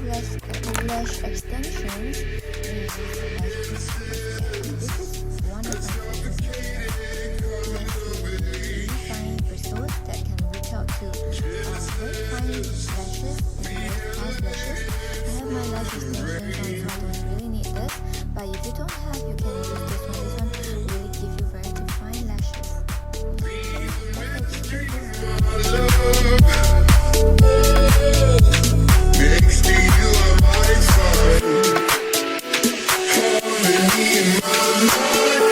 lash extensions, we have lash mascara. This is one of my favorite really fine bristles that can reach out to very fine lashes and very fast lashes. I have my lash extensions on, so I don't really need this, but if you don't have, you can use this one. This one really gives you very defined lashes. Makes me love my fun. Calling me in my life.